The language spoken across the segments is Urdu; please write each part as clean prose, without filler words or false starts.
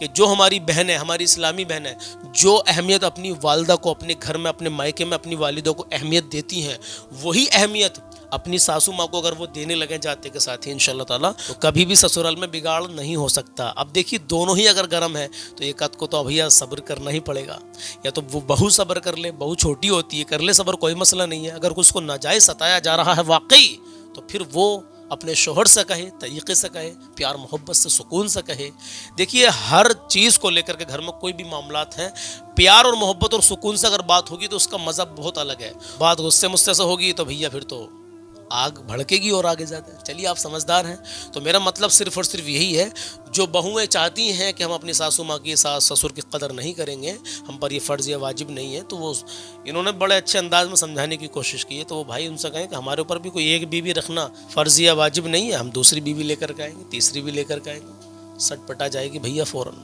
کہ جو ہماری بہن ہے، ہماری اسلامی بہن ہے، جو اہمیت اپنی والدہ کو اپنے گھر میں اپنے مائکے میں اپنی والدوں کو اہمیت دیتی ہیں، وہی اہمیت اپنی ساسو ماں کو اگر وہ دینے لگیں جاتے کے ساتھ ہی انشاءاللہ تعالیٰ، تو کبھی بھی سسرال میں بگاڑ نہیں ہو سکتا۔ اب دیکھیے دونوں ہی اگر گرم ہے تو ایک آدھ کو تو بھیا صبر کرنا ہی پڑے گا، یا تو وہ بہو صبر کر لے، بہو چھوٹی ہوتی ہے، کر لے صبر، کوئی مسئلہ نہیں ہے۔ اگر اس کو ناجائز ستایا جا رہا ہے واقعی، تو پھر وہ اپنے شوہر سے کہے، طریقے سے کہے، پیار محبت سے سکون سے کہے۔ دیکھیے ہر چیز کو لے کر کے گھر میں کوئی بھی معاملات ہیں، پیار اور محبت اور سکون سے اگر بات ہوگی تو اس کا مزہ بہت الگ ہے۔ بات غصے مصے سے ہوگی تو بھیا پھر تو آگ بھڑکے گی اور آگے جاتے ہیں۔ چلیے آپ سمجھدار ہیں، تو میرا مطلب صرف اور صرف یہی ہے، جو بہویں چاہتی ہیں کہ ہم اپنی ساسو ماں کی، ساس سسر کی قدر نہیں کریں گے، ہم پر یہ فرض یا واجب نہیں ہے، تو وہ انہوں نے بڑے اچھے انداز میں سمجھانے کی کوشش کی ہے، تو وہ بھائی ان سے کہیں کہ ہمارے اوپر بھی کوئی ایک بیوی رکھنا فرض یا واجب نہیں ہے، ہم دوسری بیوی لے کر کے آئیں گے، تیسری بھی لے کر کے آئیں گے۔ سٹ پٹا جائے گی بھیا فوراً،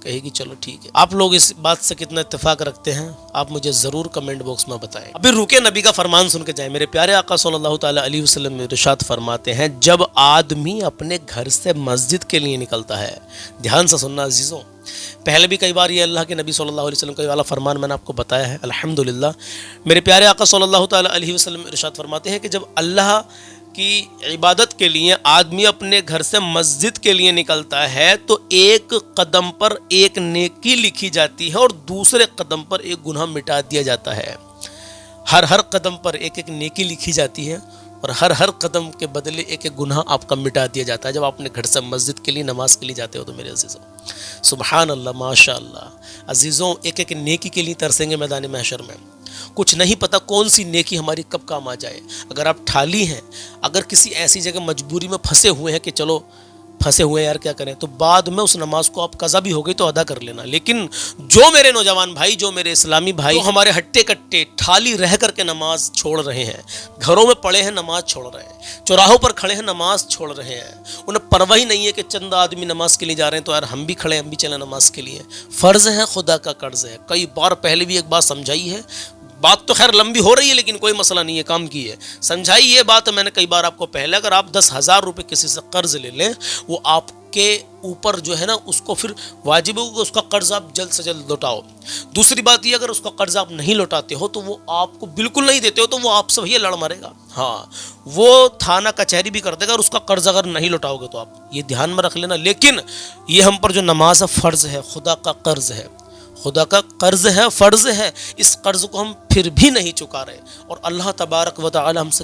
کہے گی چلو ٹھیک ہے۔ آپ لوگ اس بات سے کتنا اتفاق رکھتے ہیں آپ مجھے ضرور کمنٹ باکس میں بتائیں۔ ابھی رکے نبی کا فرمان سن کے جائیں۔ میرے پیارے آقا صلی اللہ تعالیٰ علیہ وسلم ارشاد فرماتے ہیں، جب آدمی اپنے گھر سے مسجد کے لیے نکلتا ہے، دھیان سے سننا عزیزوں، پہلے بھی کئی بار یہ اللہ کے نبی صلی اللہ علیہ وسلم کا یہ والا فرمان میں نے آپ کو بتایا ہے الحمدللہ۔ میرے پیارے آقا صلی اللہ تعالیٰ علیہ وسلم ارشاد فرماتے ہیں کہ جب اللہ کی عبادت کے لیے آدمی اپنے گھر سے مسجد کے لیے نکلتا ہے تو ایک قدم پر ایک نیکی لکھی جاتی ہے اور دوسرے قدم پر ایک گناہ مٹا دیا جاتا ہے۔ ہر قدم پر ایک ایک نیکی لکھی جاتی ہے اور ہر قدم کے بدلے ایک ایک گناہ آپ کا مٹا دیا جاتا ہے جب آپ اپنے گھر سے مسجد کے لیے نماز کے لیے جاتے ہو۔ تو میرے عزیزوں سبحان اللہ ماشاء اللہ، عزیزوں ایک ایک نیکی کے لیے ترسیں گے میدان محشر میں۔ کچھ نہیں پتہ کون سی نیکی ہماری کب کام آ جائے۔ اگر آپ ٹھالی ہیں، اگر کسی ایسی جگہ مجبوری میں پھنسے ہوئے ہیں کہ چلو پھنسے ہوئے یار کیا کریں، تو بعد میں اس نماز کو آپ قضا بھی ہو گئی تو ادا کر لینا۔ لیکن جو میرے نوجوان بھائی، جو میرے اسلامی بھائی، جو ہمارے ہٹے کٹے ٹھالی رہ کر کے نماز چھوڑ رہے ہیں، گھروں میں پڑے ہیں نماز چھوڑ رہے ہیں، چوراہوں پر کھڑے ہیں نماز چھوڑ رہے ہیں، انہیں پرواہ ہی نہیں ہے کہ چند آدمی نماز کے لیے جا رہے ہیں تو یار ہم بھی کھڑے ہیں، ہم بھی چلیں نماز کے لیے۔ فرض ہے، خدا کا قرض ہے۔ کئی بار پہلے بھی ایک بات سمجھائی ہے، بات تو خیر لمبی ہو رہی ہے لیکن کوئی مسئلہ نہیں ہے، کام کی ہے۔ سمجھائی یہ بات میں نے کئی بار آپ کو پہلے، اگر آپ 10,000 روپے کسی سے قرض لے لیں، وہ آپ کے اوپر جو ہے نا اس کو پھر واجب ہوگا اس کا قرض آپ جلد سے جلد لوٹاؤ۔ دوسری بات یہ، اگر اس کا قرض آپ نہیں لوٹاتے ہو تو وہ آپ کو بالکل نہیں دیتے ہو تو وہ آپ سے بھیا لڑ مرے گا، ہاں وہ تھانہ کچہری بھی کر دے گا، اور اس کا قرض اگر نہیں لوٹاؤ گے تو آپ یہ دھیان میں رکھ لینا۔ لیکن یہ ہم پر جو نماز ہے فرض ہے، خدا کا قرض ہے، خدا کا قرض ہے، فرض ہے، اس قرض کو ہم پھر بھی نہیں چکا رہے، اور اللہ تبارک و تعالی ہم سے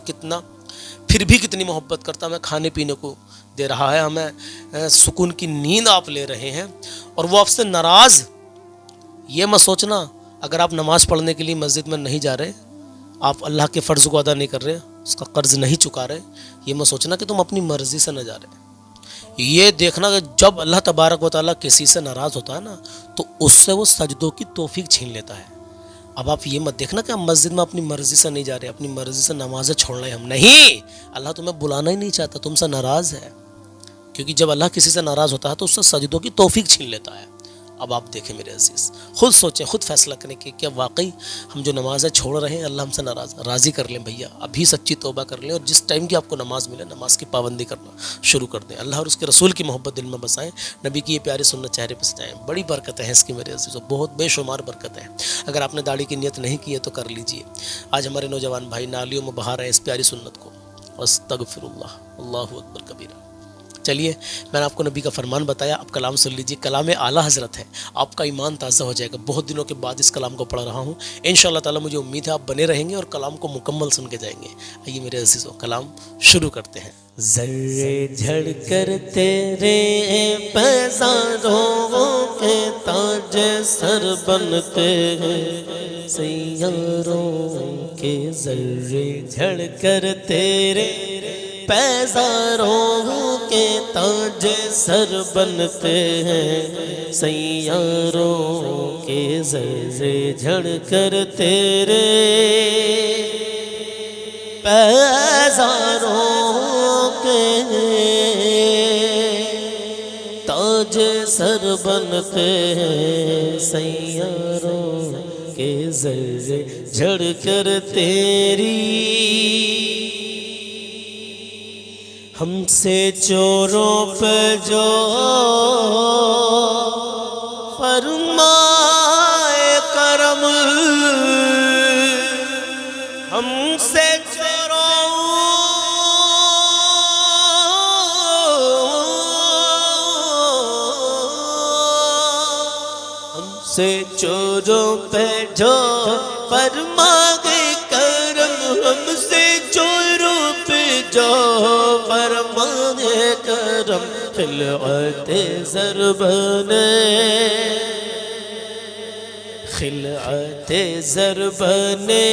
پھر بھی کتنی محبت کرتا ہے، ہمیں کھانے پینے کو دے رہا ہے، ہمیں سکون کی نیند آپ لے رہے ہیں، اور وہ آپ سے ناراض۔ یہ مت سوچنا اگر آپ نماز پڑھنے کے لیے مسجد میں نہیں جا رہے، آپ اللہ کے فرض کو ادا نہیں کر رہے، اس کا قرض نہیں چکا رہے، یہ مت سوچنا کہ تم اپنی مرضی سے نہ جا رہے۔ یہ دیکھنا کہ جب اللہ تبارک و تعالیٰ کسی سے ناراض ہوتا ہے نا تو اس سے وہ سجدوں کی توفیق چھین لیتا ہے۔ اب آپ یہ مت دیکھنا کہ ہم مسجد میں اپنی مرضی سے نہیں جا رہے، اپنی مرضی سے نمازیں چھوڑ رہے، ہم نہیں، اللہ تمہیں بلانا ہی نہیں چاہتا، تم سے ناراض ہے، کیونکہ جب اللہ کسی سے ناراض ہوتا ہے تو اس سے سجدوں کی توفیق چھین لیتا ہے۔ اب آپ دیکھیں میرے عزیز، خود سوچیں، خود فیصلہ کریں کہ کیا واقعی ہم جو نمازیں چھوڑ رہے ہیں اللہ ہم سے ناراض؟ راضی کر لیں بھیا، ابھی سچی توبہ کر لیں، اور جس ٹائم کی آپ کو نماز ملے نماز کی پابندی کرنا شروع کر دیں۔ اللہ اور اس کے رسول کی محبت دل میں بسائیں، نبی کی یہ پیاری سنت چہرے پہ سجائیں۔ بڑی برکتیں ہیں اس کی میرے عزیزوں، بہت بے شمار برکتیں ہیں۔ اگر آپ نے داڑھی کی نیت نہیں کی ہے تو کر لیجئے۔ آج ہمارے نوجوان بھائی نالیوں میں بہا رہے ہیں اس پیاری سنت کو۔ استغفر اللہ، اللہ اکبر کبیرہ۔ چلیے میں نے آپ کو نبی کا فرمان بتایا، اب کلام سن لیجیے، کلام اعلیٰ حضرت ہے، آپ کا ایمان تازہ ہو جائے گا۔ بہت دنوں کے بعد اس کلام کو پڑھ رہا ہوں، انشاءاللہ تعالی مجھے امید ہے آپ بنے رہیں گے اور کلام کو مکمل سن کے جائیں گے۔ آئیے میرے عزیزوں کلام شروع کرتے ہیں۔ ذرے جھڑ کر تیرے پیزاروں کے تاج سر بنتے ہیں، سیاروں کے ذرے جھڑ کر تیرے پیزاروں کے تاج سر بنتے ہیں، سیاروں کے ذرے جھڑ کر تیرے پیزاروں کے تاج سر بنتے ہیں، سیاروں کے ذرے جھڑ کر تیری ہم سے چوروں پہ جو فرمائے کرم، ہم سے چوروں پہ جو فرمائے کرم، ہم سے چوروں پہ جو فرمائے کرم، خلعت ضرب نے، خلعت ضرب نے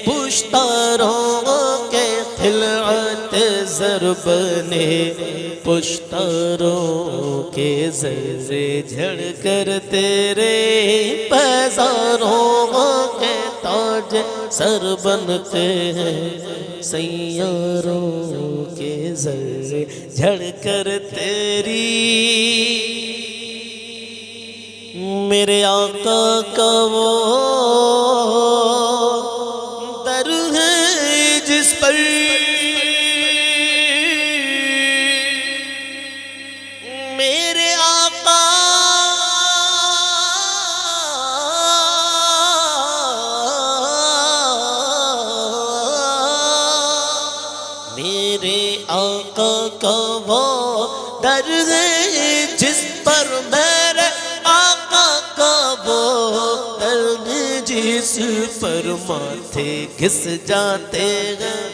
پشتاروں کے، خلعت ضرب نے پشتاروں کے، زرے جھڑ کر تیرے پیزاروں کے تاج سر بنتے ہیں، سیاروں کے زرے جھڑ کر تیری، میرے آقا کا وہ در ہے جس پر میرے آقا میرے آقا کا وہ در ہے جس پر میرے آقا کا وہ در ہے جس پر ماتھے گھس جاتے ہیں،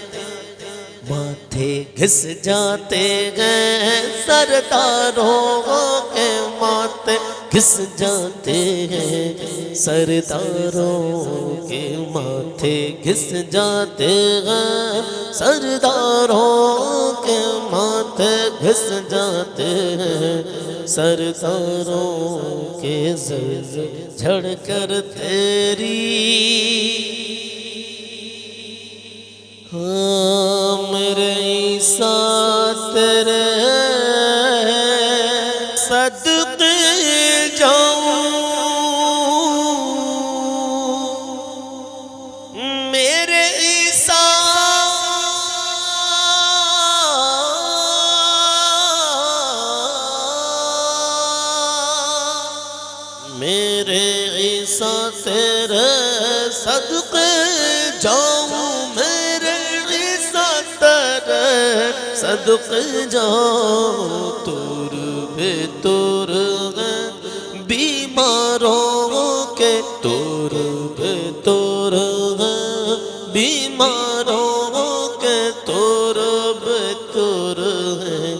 ماتھے گھس جاتے ہیں سرداروں کے، ماتھے گھس جاتے ہیں سرداروں کے، ماتھے گھس جاتے ہیں سرداروں کے، ماتھے گھس جاتے ہیں سرداروں کے، زر جھڑ کر تیری، ہاں میرے عیسیٰ تیرے صدقے جاؤں، میرے عیسیٰ میرے عیسیٰ تیرے صدقے جاؤں، صدقے جاؤں، تور بے تور ہے بیماروں کے، تور بے تور ہے بیماروں کے، تور بے تور ہے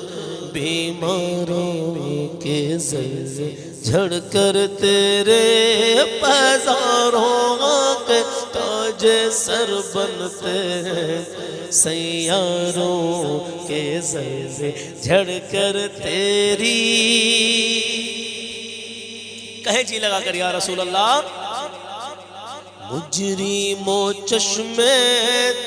بیماروں کے، زر جھڑ کر تیرے پیزاروں کے تاج سر بنتے ہیں، سیاروں کے زر جھڑ کر تیری، کہیں جی لگا کر یا رسول اللہ، مجرموں چشمے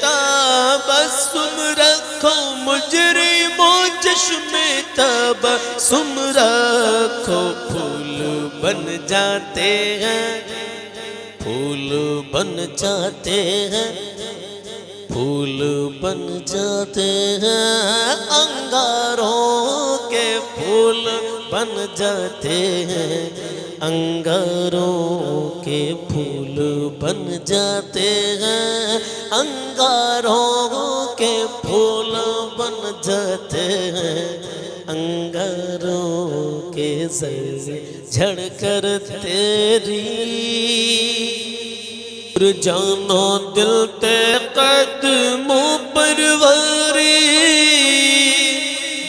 تبسم رکھو، مجرموں چشمے تبسم رکھو، پھول بن جاتے ہیں، پھول بن جاتے ہیں، پھول بن جاتے ہیں انگاروں کے، پھول بن جاتے ہیں انگاروں کے، پھول بن جاتے ہیں انگاروں کے، پھول بن جاتے ہیں انگاروں کے، زر جھڑ کر تیری، جانو دل تے قدموں پر واری،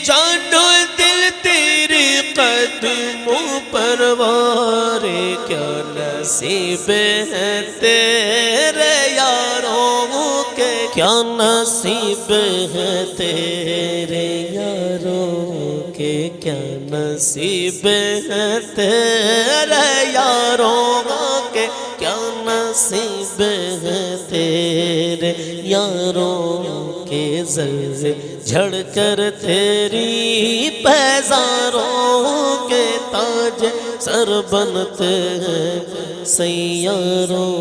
جانو دل تیرے قدموں پر واری، کیا نصیب ہے تیرے یاروں کے، کیا نصیب ہے تیرے یاروں کے، کیا نصیب ہے تیرے یاروں کے، کیا نصیب ہے تیرے یاروں کے، زر جھڑ کر تیری پیزاروں کے تاج سر بنتے ہیں، سیاروں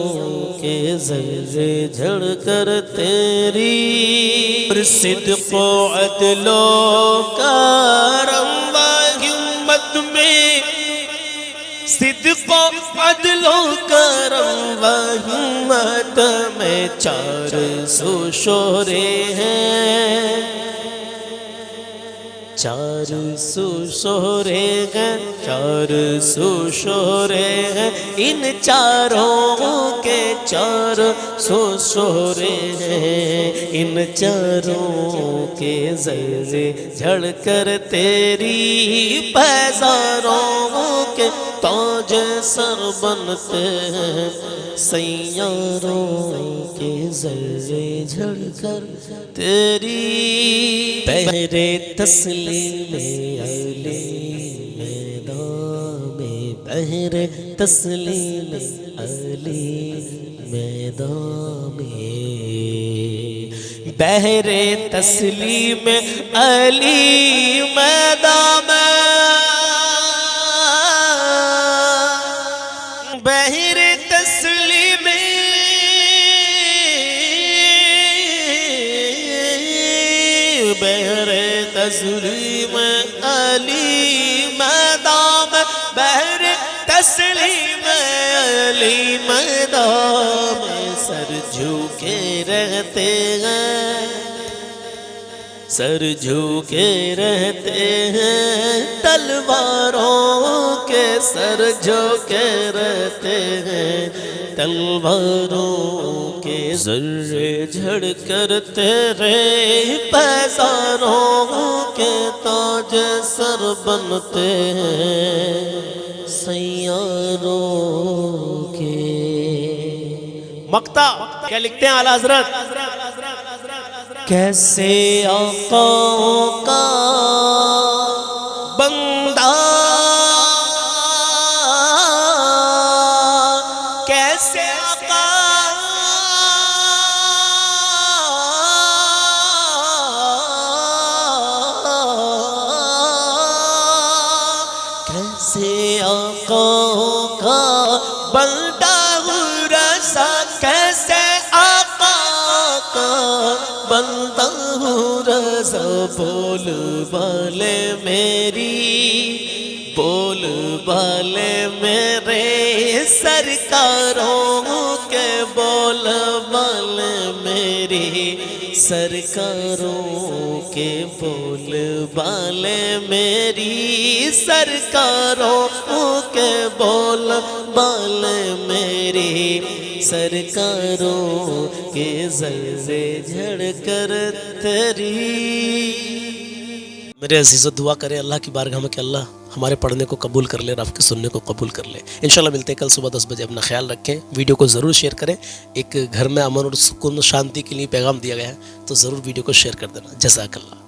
کے زر جھڑ کر تیری اور صدق و عدل و کرم و ہمت میں، صدق و عدل و کرم و ہمت میں 400 شورے ہیں، 400 شورے ہیں، 400 شورے ہیں، ان چاروں کے 400 شورے ہیں، ان چاروں کے ذرے جھڑ کر تیری پیزاروں کے تاج سر بنتے ہیں، سیاروں کے ذرے جھڑ کر تیری بہرے تسلیم علی میدان میں، بہرے تسلیم علی میدان میں، بہرے تسلیم علی میدان میں، بہرے تسلیم بہرے تسلیم علی میدان میں، بہرے تسلیم علی میدان میں، سر جھکے رہتے ہیں، سر جھکے رہتے ہیں، تلواروں کے سر جھکے رہتے ہیں، تلواروں کے ذرے جھڑ کر تیرے پیزاروں کے تاج سر بنتے ہیں، سیاروں کے۔ مقطع کیا لکھتے ہیں اعلیٰ حضرت؟ کیسے آقا کا بندہ، کیسے آقا کیسے آقا کا بندہ رسا، کیسے آقا کا بندہ رضا، بول بالے میری، بول بالے میرے سرکاروں کے، بول بالے میری سرکاروں کے، بول بالے میری سرکاروں کے، بول بالے میری سرکاروں کے ذرے جھڑ کر تیری۔ میرے عزیزو دعا کریں اللہ کی بارگاہ میں کہ اللہ ہمارے پڑھنے کو قبول کر لے اور آپ کے سننے کو قبول کر لے۔ انشاءاللہ ملتے ہیں کل صبح 10 بجے، اپنا خیال رکھیں، ویڈیو کو ضرور شیئر کریں، ایک گھر میں امن اور سکون و شانتی کے لیے پیغام دیا گیا ہے تو ضرور ویڈیو کو شیئر کر دینا۔ جزاک اللہ۔